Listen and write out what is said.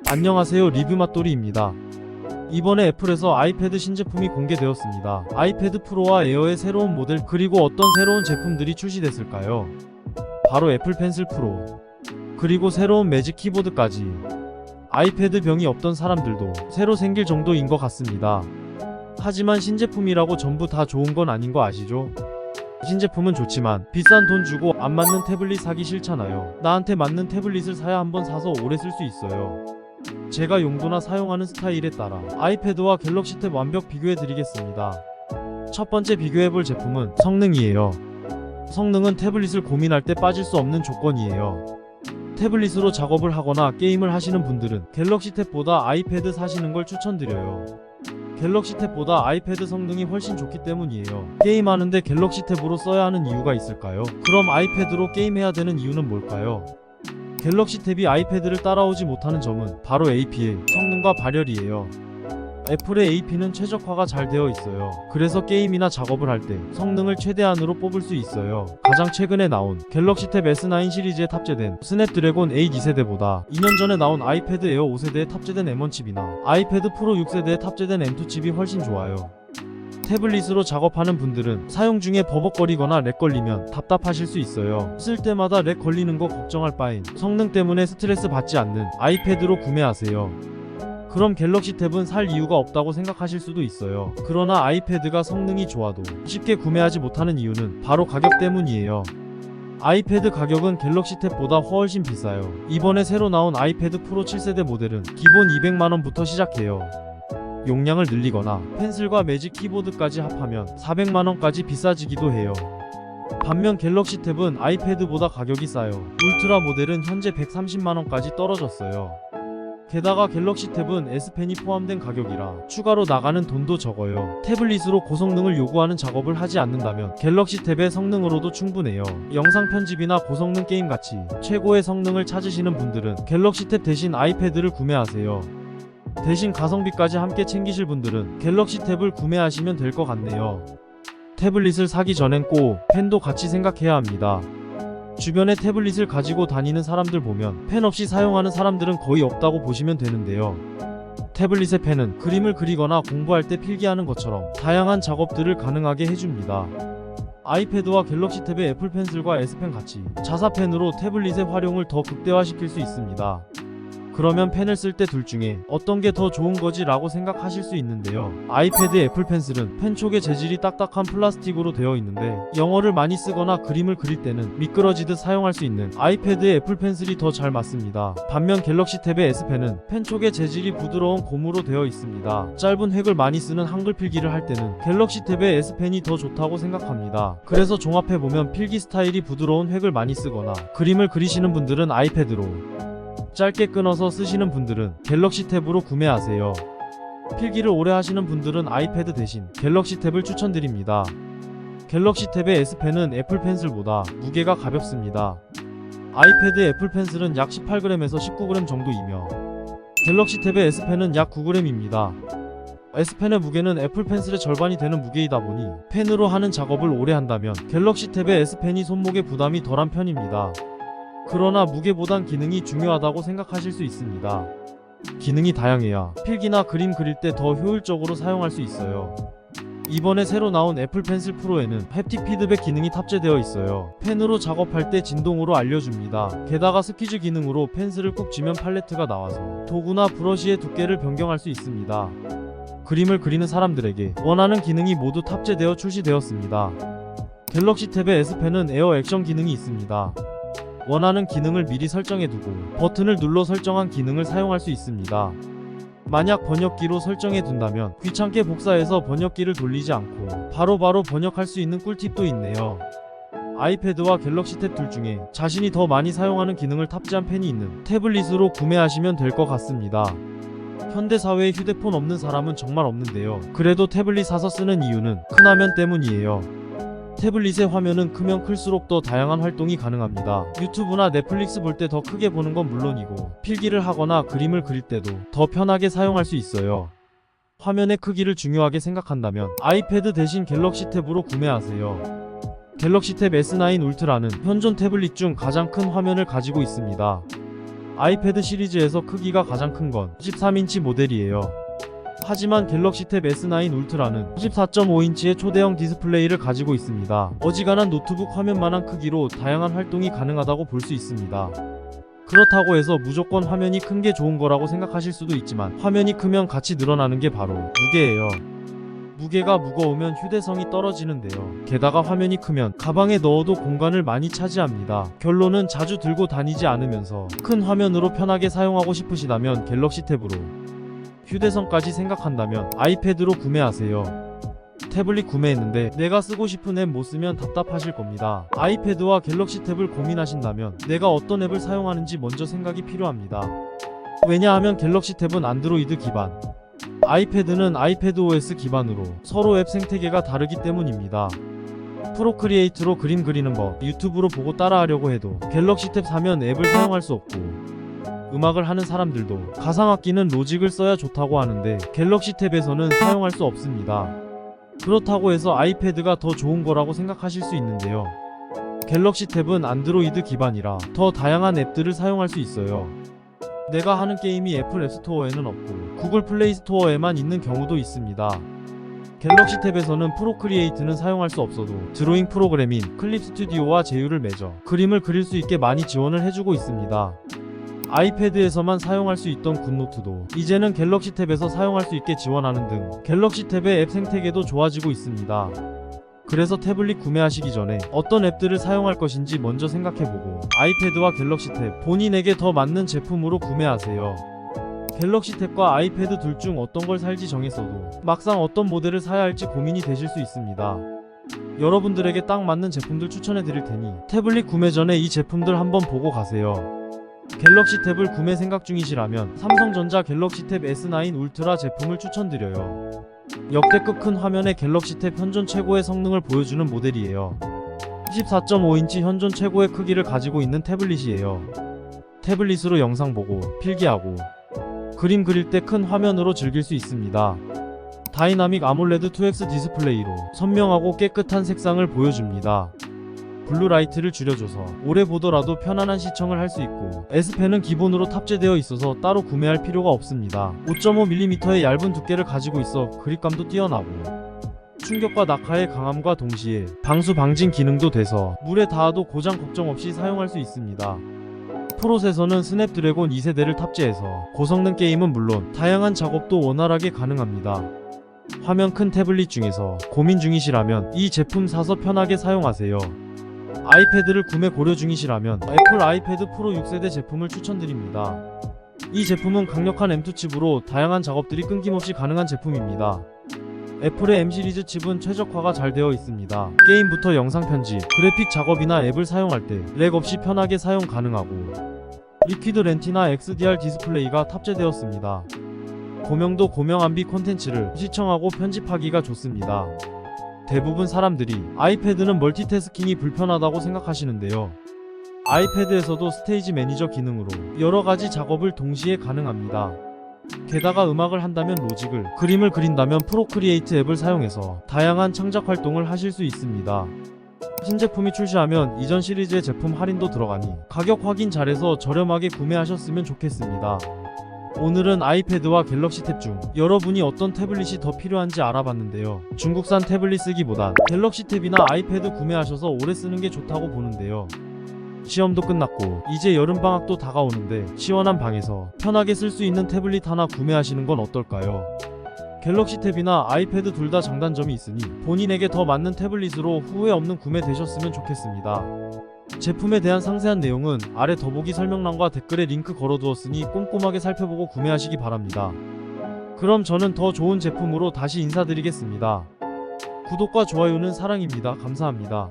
안녕하세요, 리뷰맛돌이입니다. 이번에 애플에서 아이패드 신제품이 공개되었습니다. 아이패드 프로와 에어의 새로운 모델, 그리고 어떤 새로운 제품들이 출시됐을까요? 바로 애플 펜슬 프로, 그리고 새로운 매직 키보드까지. 아이패드 병이 없던 사람들도 새로 생길 정도인 것 같습니다. 하지만 신제품이라고 전부 다 좋은 건 아닌 거 아시죠? 신제품은 좋지만 비싼 돈 주고 안 맞는 태블릿 사기 싫잖아요. 나한테 맞는 태블릿을 사야 한번 사서 오래 쓸 수 있어요. 제가 용도나 사용하는 스타일에 따라 아이패드와 갤럭시 탭 완벽 비교해 드리겠습니다. 첫 번째 비교해볼 제품은 성능이에요. 성능은 태블릿을 고민할 때 빠질 수 없는 조건이에요. 태블릿으로 작업을 하거나 게임을 하시는 분들은 갤럭시 탭보다 아이패드 사시는 걸 추천드려요. 갤럭시 탭보다 아이패드 성능이 훨씬 좋기 때문이에요. 게임하는데 갤럭시 탭으로 써야 하는 이유가 있을까요? 그럼 아이패드로 게임해야 되는 이유는 뭘까요? 갤럭시 탭이 아이패드를 따라오지 못하는 점은 바로 AP의 성능과 발열이에요. 애플의 AP는 최적화가 잘 되어 있어요. 그래서 게임이나 작업을 할 때 성능을 최대한으로 뽑을 수 있어요. 가장 최근에 나온 갤럭시 탭 S9 시리즈에 탑재된 스냅드래곤 8 2세대보다 2년 전에 나온 아이패드 에어 5세대에 탑재된 M1 칩이나 아이패드 프로 6세대에 탑재된 M2 칩이 훨씬 좋아요. 태블릿으로 작업하는 분들은 사용 중에 버벅거리거나 렉 걸리면 답답하실 수 있어요. 쓸 때마다 렉 걸리는 거 걱정할 바엔 성능 때문에 스트레스 받지 않는 아이패드로 구매하세요. 그럼 갤럭시 탭은 살 이유가 없다고 생각하실 수도 있어요. 그러나 아이패드가 성능이 좋아도 쉽게 구매하지 못하는 이유는 바로 가격 때문이에요. 아이패드 가격은 갤럭시 탭보다 훨씬 비싸요. 이번에 새로 나온 아이패드 프로 7세대 모델은 기본 200만원부터 시작해요. 용량을 늘리거나 펜슬과 매직 키보드까지 합하면 400만원까지 비싸지기도 해요. 반면 갤럭시 탭은 아이패드보다 가격이 싸요. 울트라 모델은 현재 130만원까지 떨어졌어요. 게다가 갤럭시 탭은 S펜이 포함된 가격이라 추가로 나가는 돈도 적어요. 태블릿으로 고성능을 요구하는 작업을 하지 않는다면 갤럭시 탭의 성능으로도 충분해요. 영상 편집이나 고성능 게임같이 최고의 성능을 찾으시는 분들은 갤럭시 탭 대신 아이패드를 구매하세요. 대신 가성비까지 함께 챙기실 분들은 갤럭시 탭을 구매하시면 될 것 같네요. 태블릿을 사기 전엔 꼭 펜도 같이 생각해야 합니다. 주변에 태블릿을 가지고 다니는 사람들 보면 펜 없이 사용하는 사람들은 거의 없다고 보시면 되는데요. 태블릿의 펜은 그림을 그리거나 공부할 때 필기하는 것처럼 다양한 작업들을 가능하게 해줍니다. 아이패드와 갤럭시 탭의 애플 펜슬과 S펜 같이 자사펜으로 태블릿의 활용을 더 극대화시킬 수 있습니다. 그러면 펜을 쓸 때 둘 중에 어떤 게 더 좋은 거지 라고 생각하실 수 있는데요. 아이패드의 애플 펜슬은 펜 촉의 재질이 딱딱한 플라스틱으로 되어 있는데 영어를 많이 쓰거나 그림을 그릴 때는 미끄러지듯 사용할 수 있는 아이패드의 애플 펜슬이 더 잘 맞습니다. 반면 갤럭시 탭의 S펜은 펜 촉의 재질이 부드러운 고무로 되어 있습니다. 짧은 획을 많이 쓰는 한글 필기를 할 때는 갤럭시 탭의 S펜이 더 좋다고 생각합니다. 그래서 종합해보면 필기 스타일이 부드러운 획을 많이 쓰거나 그림을 그리시는 분들은 아이패드로, 짧게 끊어서 쓰시는 분들은 갤럭시 탭으로 구매하세요. 필기를 오래 하시는 분들은 아이패드 대신 갤럭시 탭을 추천드립니다. 갤럭시 탭의 S펜은 애플 펜슬보다 무게가 가볍습니다. 아이패드의 애플 펜슬은 약 18g에서 19g 정도이며 갤럭시 탭의 S펜은 약 9g입니다. S펜의 무게는 애플 펜슬의 절반이 되는 무게이다 보니 펜으로 하는 작업을 오래 한다면 갤럭시 탭의 S펜이 손목에 부담이 덜한 편입니다. 그러나 무게보단 기능이 중요하다고 생각하실 수 있습니다. 기능이 다양해야 필기나 그림 그릴 때 더 효율적으로 사용할 수 있어요. 이번에 새로 나온 애플 펜슬 프로에는 햅틱 피드백 기능이 탑재되어 있어요. 펜으로 작업할 때 진동으로 알려줍니다. 게다가 스퀴즈 기능으로 펜슬을 꾹 쥐면 팔레트가 나와서 도구나 브러쉬의 두께를 변경할 수 있습니다. 그림을 그리는 사람들에게 원하는 기능이 모두 탑재되어 출시되었습니다. 갤럭시 탭의 S펜은 에어 액션 기능이 있습니다. 원하는 기능을 미리 설정해두고 버튼을 눌러 설정한 기능을 사용할 수 있습니다. 만약 번역기로 설정해둔다면 귀찮게 복사해서 번역기를 돌리지 않고 바로바로 번역할 수 있는 꿀팁도 있네요. 아이패드와 갤럭시 탭 둘 중에 자신이 더 많이 사용하는 기능을 탑재한 펜이 있는 태블릿으로 구매하시면 될 것 같습니다. 현대사회에 휴대폰 없는 사람은 정말 없는데요. 그래도 태블릿 사서 쓰는 이유는 큰 화면 때문이에요. 태블릿의 화면은 크면 클수록 더 다양한 활동이 가능합니다. 유튜브나 넷플릭스 볼 때 더 크게 보는 건 물론이고 필기를 하거나 그림을 그릴 때도 더 편하게 사용할 수 있어요. 화면의 크기를 중요하게 생각한다면 아이패드 대신 갤럭시 탭으로 구매하세요. 갤럭시 탭 S9 울트라는 현존 태블릿 중 가장 큰 화면을 가지고 있습니다. 아이패드 시리즈에서 크기가 가장 큰 건 13인치 모델이에요. 하지만 갤럭시 탭 S9 울트라는 14.5인치의 초대형 디스플레이를 가지고 있습니다. 어지간한 노트북 화면만한 크기로 다양한 활동이 가능하다고 볼 수 있습니다. 그렇다고 해서 무조건 화면이 큰 게 좋은 거라고 생각하실 수도 있지만, 화면이 크면 같이 늘어나는 게 바로 무게예요. 무게가 무거우면 휴대성이 떨어지는데요. 게다가 화면이 크면 가방에 넣어도 공간을 많이 차지합니다. 결론은 자주 들고 다니지 않으면서 큰 화면으로 편하게 사용하고 싶으시다면 갤럭시 탭으로, 휴대성까지 생각한다면 아이패드로 구매하세요. 태블릿 구매했는데 내가 쓰고 싶은 앱 못 쓰면 답답하실 겁니다. 아이패드와 갤럭시 탭을 고민하신다면 내가 어떤 앱을 사용하는지 먼저 생각이 필요합니다. 왜냐하면 갤럭시 탭은 안드로이드 기반, 아이패드는 아이패드 OS 기반으로 서로 앱 생태계가 다르기 때문입니다. 프로크리에이트로 그림 그리는 법 유튜브로 보고 따라하려고 해도 갤럭시 탭 사면 앱을 사용할 수 없고, 음악을 하는 사람들도 가상악기는 로직을 써야 좋다고 하는데 갤럭시 탭에서는 사용할 수 없습니다. 그렇다고 해서 아이패드가 더 좋은 거라고 생각하실 수 있는데요. 갤럭시 탭은 안드로이드 기반이라 더 다양한 앱들을 사용할 수 있어요. 내가 하는 게임이 애플 앱스토어에는 없고 구글 플레이 스토어에만 있는 경우도 있습니다. 갤럭시 탭에서는 프로크리에이트는 사용할 수 없어도 드로잉 프로그램인 클립 스튜디오와 제휴를 맺어 그림을 그릴 수 있게 많이 지원을 해주고 있습니다. 아이패드에서만 사용할 수 있던 굿노트도 이제는 갤럭시 탭에서 사용할 수 있게 지원하는 등 갤럭시 탭의 앱 생태계도 좋아지고 있습니다. 그래서 태블릿 구매하시기 전에 어떤 앱들을 사용할 것인지 먼저 생각해보고 아이패드와 갤럭시 탭 본인에게 더 맞는 제품으로 구매하세요. 갤럭시 탭과 아이패드 둘 중 어떤 걸 살지 정했어도 막상 어떤 모델을 사야 할지 고민이 되실 수 있습니다. 여러분들에게 딱 맞는 제품들 추천해 드릴 테니 태블릿 구매 전에 이 제품들 한번 보고 가세요. 갤럭시 탭을 구매 생각 중이시라면 삼성전자 갤럭시 탭 S9 울트라 제품을 추천드려요. 역대급 큰 화면의 갤럭시 탭 현존 최고의 성능을 보여주는 모델이에요. 14.5인치 현존 최고의 크기를 가지고 있는 태블릿이에요. 태블릿으로 영상 보고, 필기하고, 그림 그릴 때 큰 화면으로 즐길 수 있습니다. 다이나믹 아몰레드 2X 디스플레이로 선명하고 깨끗한 색상을 보여줍니다. 블루라이트를 줄여줘서 오래 보더라도 편안한 시청을 할 수 있고, S펜은 기본으로 탑재되어 있어서 따로 구매할 필요가 없습니다. 5.5mm의 얇은 두께를 가지고 있어 그립감도 뛰어나고, 충격과 낙하의 강함과 동시에 방수 방진 기능도 돼서 물에 닿아도 고장 걱정 없이 사용할 수 있습니다. 프로세서는 스냅드래곤 2세대를 탑재해서 고성능 게임은 물론 다양한 작업도 원활하게 가능합니다. 화면 큰 태블릿 중에서 고민 중이시라면 이 제품 사서 편하게 사용하세요. 아이패드를 구매 고려 중이시라면 애플 아이패드 프로 6세대 제품을 추천드립니다. 이 제품은 강력한 M2 칩으로 다양한 작업들이 끊김없이 가능한 제품입니다. 애플의 M 시리즈 칩은 최적화가 잘 되어 있습니다. 게임부터 영상 편집, 그래픽 작업이나 앱을 사용할 때 렉 없이 편하게 사용 가능하고, 리퀴드 렌티나 XDR 디스플레이가 탑재되었습니다. 고명도 고명암비 콘텐츠를 시청하고 편집하기가 좋습니다. 대부분 사람들이 아이패드는 멀티태스킹이 불편하다고 생각하시는데요. 아이패드에서도 스테이지 매니저 기능으로 여러가지 작업을 동시에 가능합니다. 게다가 음악을 한다면 로직을, 그림을 그린다면 프로크리에이트 앱을 사용해서 다양한 창작 활동을 하실 수 있습니다. 신제품이 출시하면 이전 시리즈의 제품 할인도 들어가니 가격 확인 잘해서 저렴하게 구매하셨으면 좋겠습니다. 오늘은 아이패드와 갤럭시 탭 중 여러분이 어떤 태블릿이 더 필요한지 알아봤는데요. 중국산 태블릿 쓰기보단 갤럭시 탭이나 아이패드 구매하셔서 오래 쓰는 게 좋다고 보는데요. 시험도 끝났고 이제 여름방학도 다가오는데 시원한 방에서 편하게 쓸 수 있는 태블릿 하나 구매하시는 건 어떨까요? 갤럭시 탭이나 아이패드 둘 다 장단점이 있으니 본인에게 더 맞는 태블릿으로 후회 없는 구매 되셨으면 좋겠습니다. 제품에 대한 상세한 내용은 아래 더보기 설명란과 댓글에 링크 걸어두었으니 꼼꼼하게 살펴보고 구매하시기 바랍니다. 그럼 저는 더 좋은 제품으로 다시 인사드리겠습니다. 구독과 좋아요는 사랑입니다. 감사합니다.